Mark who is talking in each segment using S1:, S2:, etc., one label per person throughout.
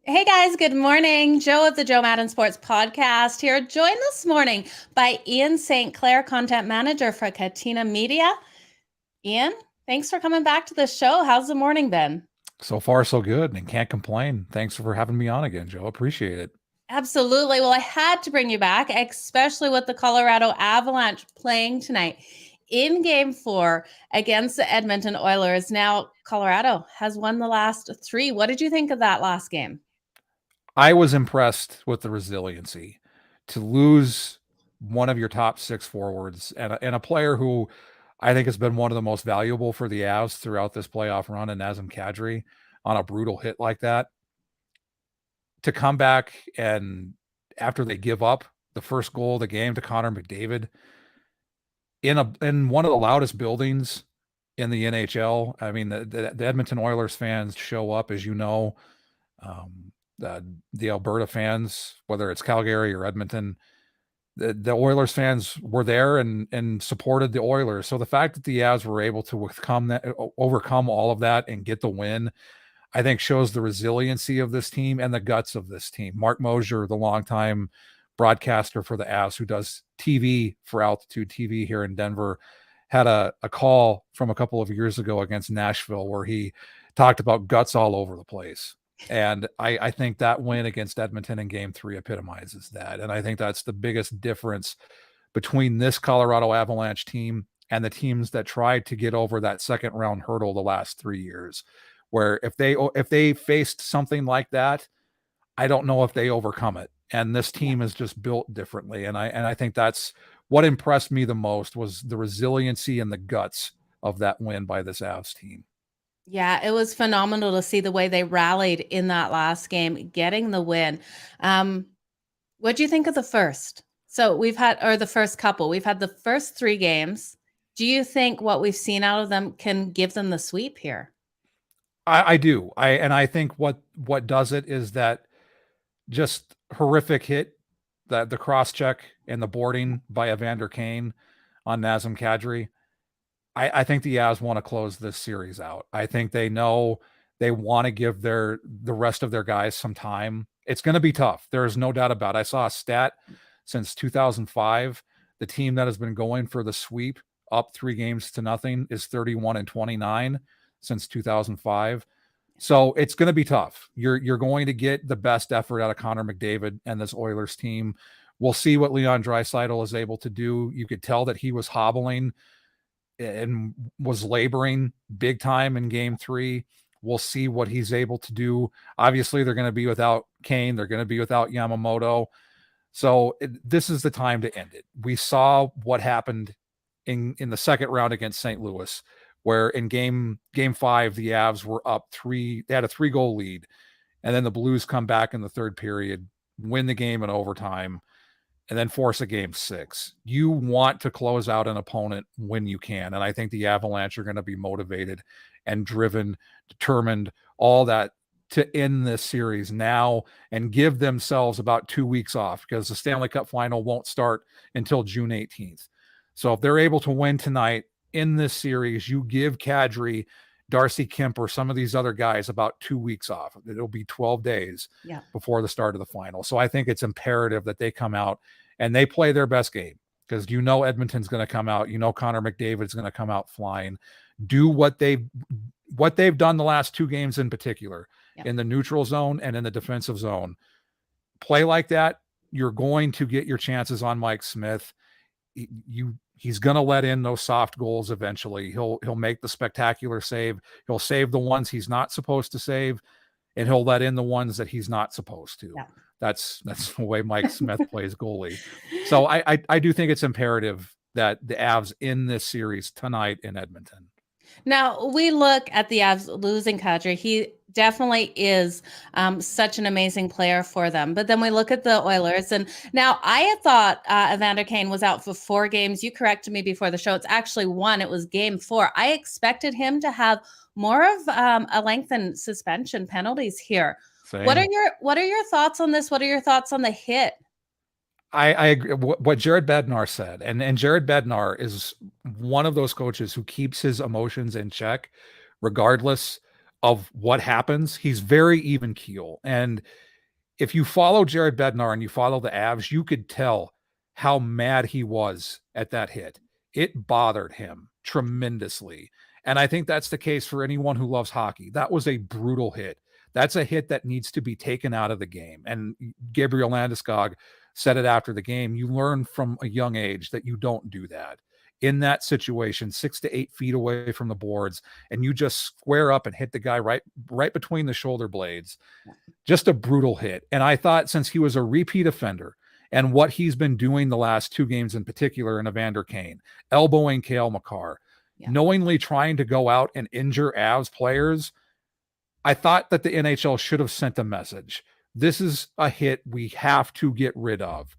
S1: Hey guys, good morning. Joe of the Joe Madden Sports Podcast here, joined this morning by Ian St. Clair, Content Manager for Katina Media. Ian, thanks for coming back to the show. How's the morning been?
S2: So far, so good, and can't complain. Thanks for having me on again, Joe. Appreciate it.
S1: Absolutely. Well, I had to bring you back, especially with the Colorado Avalanche playing tonight in game 4 against the Edmonton Oilers. Now, Colorado has won the last 3. What did you think of that last game?
S2: I was impressed with the resiliency to lose one of your top six forwards and a player who I think has been one of the most valuable for the Avs throughout this playoff run, and Nazem Kadri on a brutal hit like that. To come back and after they give up the first goal of the game to Connor McDavid in one of the loudest buildings in the NHL. I mean, the Edmonton Oilers fans show up, as you know. Um, the Alberta fans, whether it's Calgary or Edmonton, the Oilers fans were there and supported the Oilers. So the fact that the Avs were able to overcome all of that and get the win, I think shows the resiliency of this team and the guts of this team. Mark Mosier, the longtime broadcaster for the Avs, who does TV for Altitude TV here in Denver, had a call from a couple of years ago against Nashville where he talked about guts all over the place. And I think that win against Edmonton in game 3 epitomizes that. And I think that's the biggest difference between this Colorado Avalanche team and the teams that tried to get over that second round hurdle the last 3 years, where if they faced something like that, I don't know if they overcome it. And this
S1: Yeah.
S2: team is just built differently. And I think that's what impressed me the most was the resiliency and the guts of that win by this Avs team.
S1: Yeah, it was phenomenal to see the way they rallied in that last game, getting the win. Um, what do you think of the first? So we've had, or the first couple, we've had the first 3 games. Do you think what we've seen out of them can give them the sweep here?
S2: I do. I think what does it is that just horrific hit, that the cross check and the boarding by Evander Kane on Nazem Kadri. I think the Avs want to close this series out. I think they know they want to give the rest of their guys some time. It's going to be tough. There is no doubt about it. I saw a stat since 2005. The team that has been going for the sweep up 3 games to nothing is 31-29 since 2005. So it's going to be tough. You're going to get the best effort out of Connor McDavid and this Oilers team. We'll see what Leon Draisaitl is able to do. You could tell that he was hobbling and was laboring big time in game 3. We'll see what he's able to do. Obviously, they're going to be without Kane. They're going to be without Yamamoto. So this is the time to end it. We saw what happened in the second round against St. Louis, where in game 5, the Avs were up 3. They had a 3-goal lead. And then the Blues come back in the third period, win the game in overtime, and then force a game 6. You want to close out an opponent when you can. And I think the Avalanche are going to be motivated and driven, determined, all that to end this series now and give themselves about 2 weeks off because the Stanley Cup final won't start until June 18th. So if they're able to win tonight in this series, you give Kadri, Darcy Kemper, some of these other guys about 2 weeks off. It'll be 12 days
S1: Yeah.
S2: before the start of the final. So I think it's imperative that they come out and they play their best game because Edmonton's going to come out. Connor McDavid's going to come out flying. Do what they've done the last 2 games in particular,
S1: Yeah.
S2: in the neutral zone and in the defensive zone. Play like that. You're going to get your chances on Mike Smith. He's going to let in those soft goals eventually. He'll make the spectacular save. He'll save the ones he's not supposed to save, and he'll let in the ones that he's not supposed to.
S1: Yeah.
S2: That's the way Mike Smith plays goalie. So I do think it's imperative that the Avs in this series tonight in Edmonton.
S1: Now we look at the Avs losing Kadri. He definitely is such an amazing player for them. But then we look at the Oilers, and now I had thought Evander Kane was out for 4 games. You corrected me before the show. It's actually 1. It was game 4. I expected him to have more of a lengthened suspension penalties here.
S2: Same.
S1: What are your thoughts on this? What are your thoughts on the hit?
S2: I agree what Jared Bednar said, and Jared Bednar is one of those coaches who keeps his emotions in check, regardless of what happens. He's very even keel. And if you follow Jared Bednar and you follow the Avs, you could tell how mad he was at that hit. It bothered him tremendously. And I think that's the case for anyone who loves hockey. That was a brutal hit. That's a hit that needs to be taken out of the game. And Gabriel Landeskog said it after the game. You learn from a young age that you don't do that. In that situation, 6 to 8 feet away from the boards, and you just square up and hit the guy right between the shoulder blades. Just a brutal hit. And I thought, since he was a repeat offender and what he's been doing the last 2 games in particular in Evander Kane, elbowing Cale Makar, knowingly trying to go out and injure Avs players, I thought that the NHL should have sent a message. This is a hit we have to get rid of.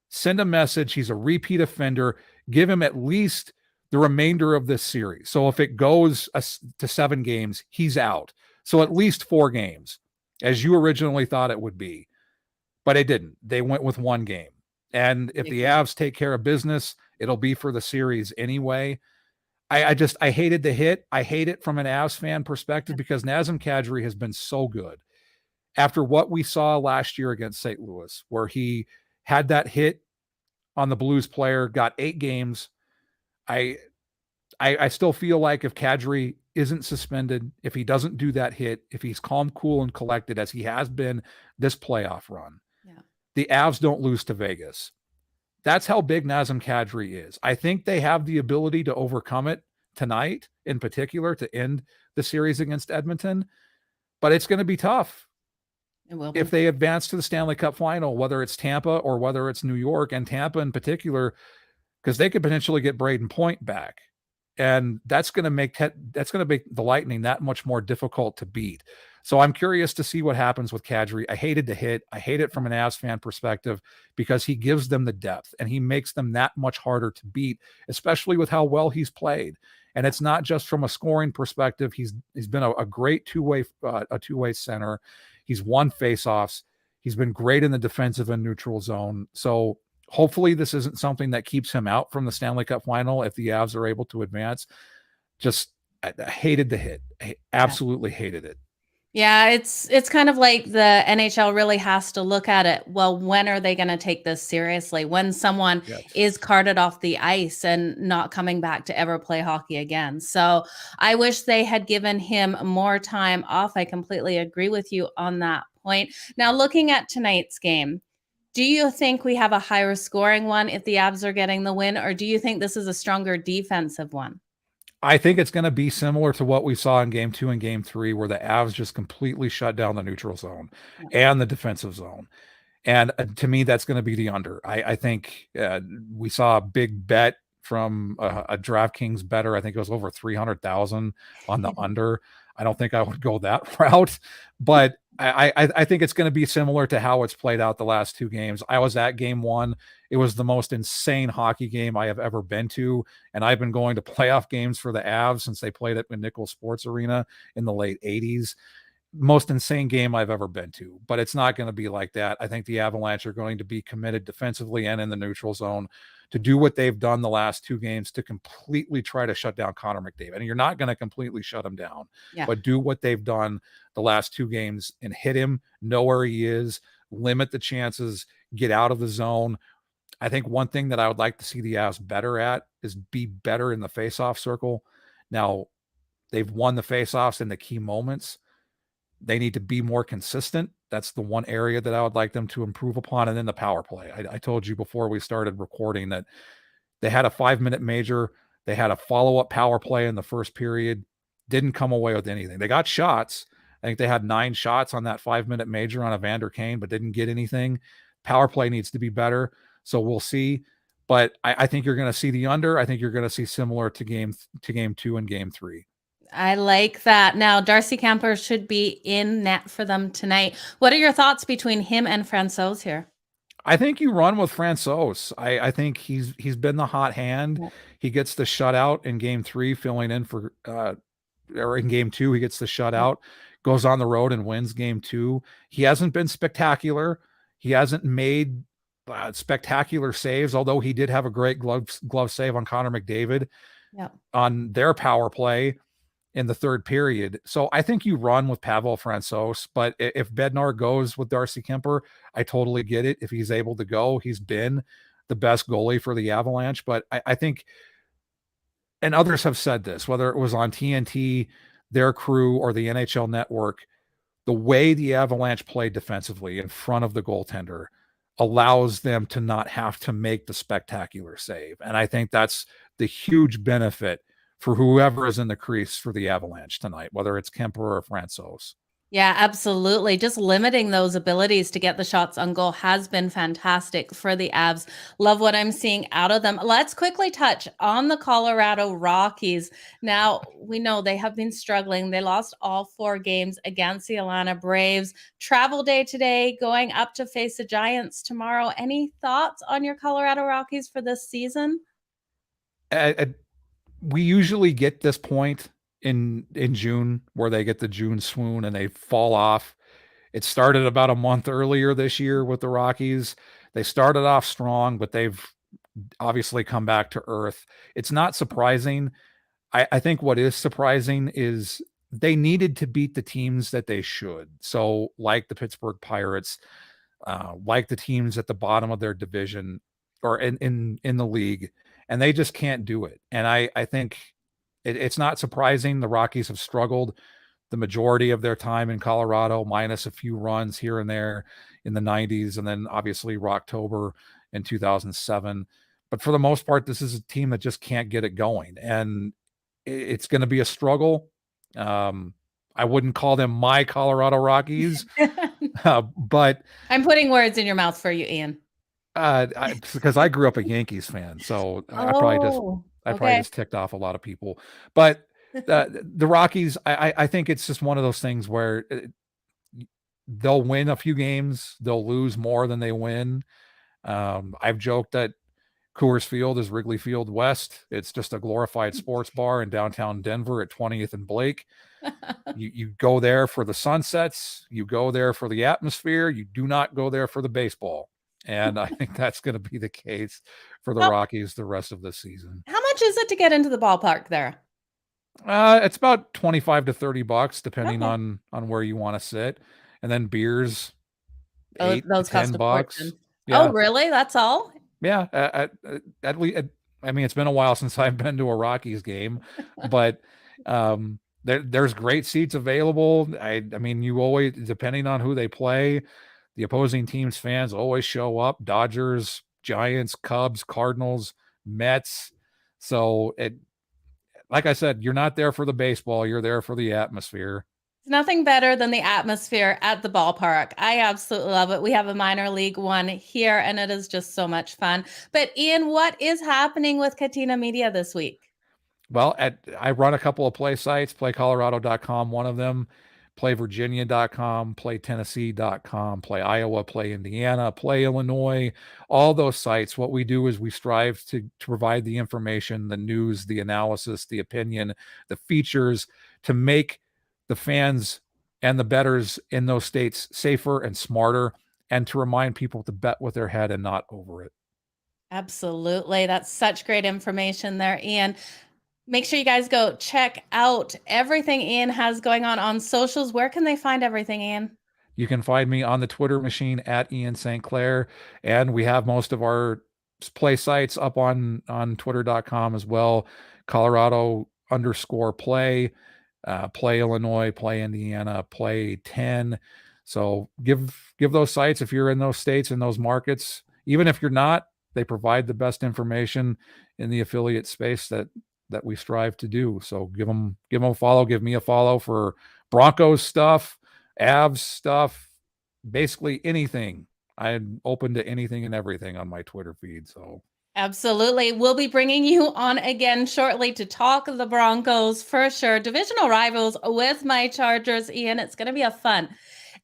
S2: Send a message. He's a repeat offender. Give him at least the remainder of this series. So if it goes to 7 games, he's out. So at least 4 games, as you originally thought it would be. But it didn't. They went with 1 game. And if the Avs take care of business, it'll be for the series anyway. I hated the hit. I hate it from an Avs fan perspective because Nazem Kadri has been so good. After what we saw last year against St. Louis, where he had that hit on the Blues player, got 8 games. I still feel like if Kadri isn't suspended, if he doesn't do that hit, if he's calm, cool, and collected as he has been this playoff run, the Avs don't lose to Vegas. That's how big Nazem Kadri is. I think they have the ability to overcome it tonight, in particular, to end the series against Edmonton. But it's going to be tough.
S1: It will be.
S2: If they advance to the Stanley Cup final, whether it's Tampa or whether it's New York, and Tampa in particular, because they could potentially get Braden Point back. And that's going to make the Lightning that much more difficult to beat. So I'm curious to see what happens with Kadri. I hated the hit. I hate it from an Avs fan perspective because he gives them the depth and he makes them that much harder to beat, especially with how well he's played. And it's not just from a scoring perspective. He's been a great two-way center. He's won faceoffs. He's been great in the defensive and neutral zone. So hopefully this isn't something that keeps him out from the Stanley Cup final if the Avs are able to advance. I hated the hit. I absolutely hated it.
S1: Yeah, it's kind of like the NHL really has to look at it. Well, when are they going to take this seriously? When someone is carted off the ice and not coming back to ever play hockey again. So I wish they had given him more time off. I completely agree with you on that point. Now, looking at tonight's game, do you think we have a higher scoring one if the Avs are getting the win, or do you think this is a stronger defensive one?
S2: I think it's going to be similar to what we saw in game 2 and game 3, where the Avs just completely shut down the neutral zone and the defensive zone. And to me, that's going to be the under. I think we saw a big bet from a DraftKings better. I think it was over 300,000 on the under. I don't think I would go that route, but I think it's going to be similar to how it's played out the last 2 games. I was at game 1. It was the most insane hockey game I have ever been to. And I've been going to playoff games for the Avs since they played at Nichols Sports Arena in the late 80s. Most insane game I've ever been to, but it's not going to be like that. I think the Avalanche are going to be committed defensively and in the neutral zone to do what they've done the last 2 games to completely try to shut down Connor McDavid. And you're not going to completely shut him down, but do what they've done the last 2 games and hit him, know where he is, limit the chances, get out of the zone. I think one thing that I would like to see the Avs better at is be better in the faceoff circle. Now, they've won the faceoffs in the key moments. They need to be more consistent. That's the one area that I would like them to improve upon. And then the power play. I told you before we started recording that they had a 5-minute major. They had a follow-up power play in the first period. Didn't come away with anything. They got shots. I think they had 9 shots on that 5-minute major on Evander Kane, but didn't get anything. Power play needs to be better. So we'll see. But I think you're going to see the under. I think you're going to see similar to game 2 and game 3.
S1: I like that. Now, Darcy Camper should be in net for them tonight. What are your thoughts between him and Francouz here?
S2: I think you run with Francouz. I think he's been the hot hand. He gets the shutout in game 3, filling in for or in game 2, he gets the shutout, goes on the road and wins game 2. He hasn't been spectacular. He hasn't made spectacular saves, although he did have a great glove save on Connor McDavid on their power play. in the third period. So I think you run with Pavel Francouz, but if Bednar goes with Darcy Kemper, I totally get it. If he's able to go, he's been the best goalie for the Avalanche. But I think, and others have said this, whether it was on TNT, their crew, or the NHL Network, the way the Avalanche play defensively in front of the goaltender allows them to not have to make the spectacular save. And I think that's the huge benefit for whoever is in the crease for the Avalanche tonight, whether it's Kemper or Francouz.
S1: Yeah, absolutely. Just limiting those abilities to get the shots on goal has been fantastic for the Avs. Love what I'm seeing out of them. Let's quickly touch on the Colorado Rockies. Now, we know they have been struggling. They lost all 4 games against the Atlanta Braves. Travel day today, going up to face the Giants tomorrow. Any thoughts on your Colorado Rockies for this season?
S2: We usually get this point in June where they get the June swoon and they fall off. It started about a month earlier this year with the Rockies. They started off strong, but they've obviously come back to earth. It's not surprising. I think what is surprising is they needed to beat the teams that they should. So, like the Pittsburgh Pirates, like the teams at the bottom of their division or in the league, and they just can't do it. And I think it's not surprising. The Rockies have struggled the majority of their time in Colorado, minus a few runs here and there in the 90s, and then obviously Rocktober in 2007. But for the most part, this is a team that just can't get it going, and it's going to be a struggle. I wouldn't call them my Colorado Rockies, but
S1: I'm putting words in your mouth for you, Ian.
S2: Because I grew up a Yankees fan, so I
S1: Oh,
S2: probably
S1: okay.
S2: just ticked off a lot of people. But the Rockies, I think it's just one of those things where they'll win a few games, they'll lose more than they win. I've joked that Coors Field is Wrigley Field West. It's just a glorified sports bar in downtown Denver at 20th and Blake. You go there for the sunsets, you go there for the atmosphere, you do not go there for the baseball. And I think that's going to be the case for the
S1: Well,
S2: Rockies the rest of the season.
S1: how much is it to get into the ballpark there?
S2: It's about 25 to $30, depending
S1: Okay.
S2: on where you want to sit. And then beers,
S1: Oh,
S2: 8 to
S1: those cost
S2: 10
S1: a
S2: bucks.
S1: fortune. Oh,
S2: Yeah.
S1: really? That's all?
S2: Yeah. At least, I mean, it's been a while since I've been to a Rockies game, but there's great seats available. I mean, you always, depending on who they play, the opposing team's fans always show up. Dodgers, Giants, Cubs, Cardinals, Mets. So like I said, you're not there for the baseball, you're there for the atmosphere.
S1: It's nothing better than the atmosphere at the ballpark. I absolutely love it. We have a minor league one here, and it is just so much fun. But Ian, what is happening with Katina Media this week?
S2: Well, I run a couple of play sites, playcolorado.com, one of them, playvirginia.com, playtennessee.com, play Iowa, play Indiana, play Illinois, all those sites. What we do is we strive to provide the information, the news, the analysis, the opinion, the features to make the fans and the bettors in those states safer and smarter, and to remind people to bet with their head and not over it.
S1: Absolutely. That's such great information there, Ian. Make sure you guys go check out everything Ian has going on socials. Where can they find everything, Ian?
S2: You can find me on the Twitter machine at Ian St. Clair, and we have most of our play sites up on twitter.com as well. Colorado _play, play Illinois, play Indiana, play 10. So give those sites, if you're in those states, in those markets, even if you're not, they provide the best information in the affiliate space that we strive to do. So give them a follow, give me a follow for Broncos stuff, Avs stuff, basically anything. I'm open to anything and everything on my Twitter feed. So
S1: Absolutely. We'll be bringing you on again shortly to talk the Broncos for sure. Divisional rivals with my Chargers, Ian. It's going to be a fun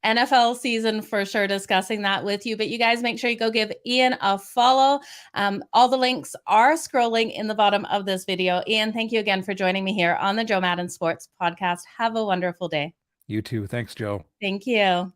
S1: NFL season for sure, discussing that with you. But you guys make sure you go give Ian a follow. All the links are scrolling in the bottom of this video. Ian, thank you again for joining me here on the Joe Madden Sports Podcast. Have a wonderful day.
S2: you too. Thanks, Joe.
S1: Thank you.